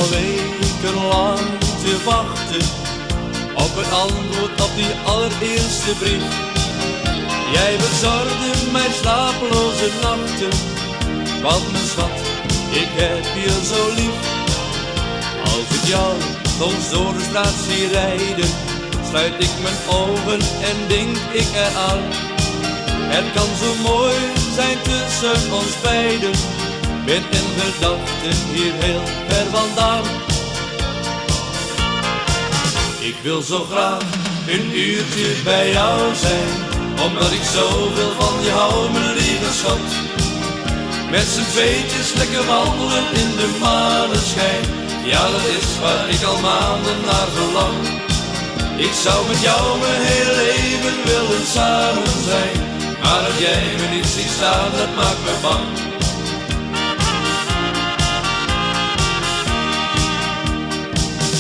al wekenlang te wachten op het antwoord op die allereerste brief. Jij bezorgde mij slapeloze nachten, want mijn schat, ik heb je zo lief. Als ik jou soms door de straat zie rijden, sluit ik mijn ogen en denk ik eraan. Het kan zo mooi zijn tussen ons beiden, ben in gedachten hier heel ver vandaan. Ik wil zo graag een uurtje bij jou zijn, omdat ik zoveel van je hou, mijn lieve schat. Met z'n tweetjes lekker wandelen in de maneschijn, ja dat is waar ik al maanden naar verlang. Ik zou met jou mijn hele leven willen samen zijn, maar dat jij me niet ziet staan, dat maakt me bang.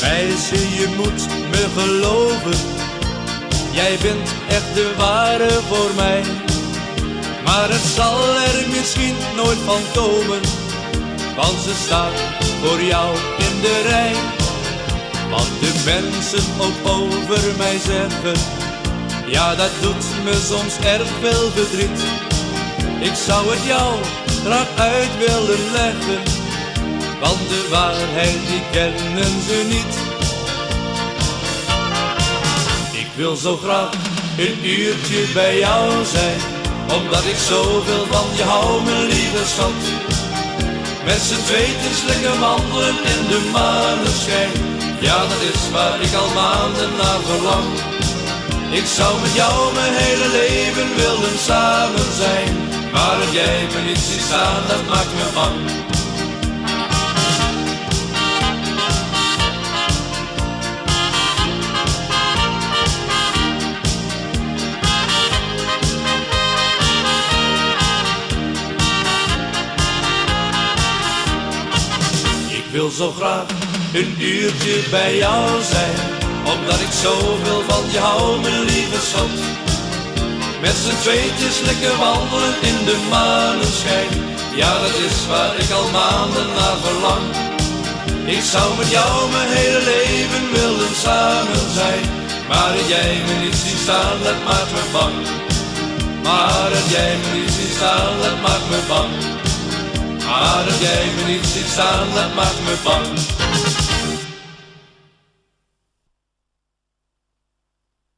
Meisje, je moet me geloven, jij bent echt de ware voor mij. Maar het zal er misschien nooit van komen, want ze staat voor jou in de rij. Wat de mensen ook over mij zeggen, ja dat doet me soms erg veel verdriet. Ik zou het jou graag uit willen leggen, want de waarheid die kennen ze niet. Ik wil zo graag een uurtje bij jou zijn, omdat ik zoveel van je hou, mijn lieve schat. Met z'n tweetjes lekker wandelen in de maneschijn, ja dat is waar ik al maanden naar verlang. Ik zou met jou mijn hele leven willen samen zijn, maar dat jij me niet ziet staan, dat maakt me bang. Ik wil zo graag een uurtje bij jou zijn, omdat ik zoveel van je hou, mijn lieve schat. Met z'n tweetjes lekker wandelen in de maneschijn, ja dat is waar ik al maanden naar verlang. Ik zou met jou mijn hele leven willen samen zijn, maar dat jij me niet ziet staan, dat maakt me bang. Maar dat jij me niet ziet staan, dat maakt me bang. Maar dat jij me niet ziet staan, dat maakt me bang.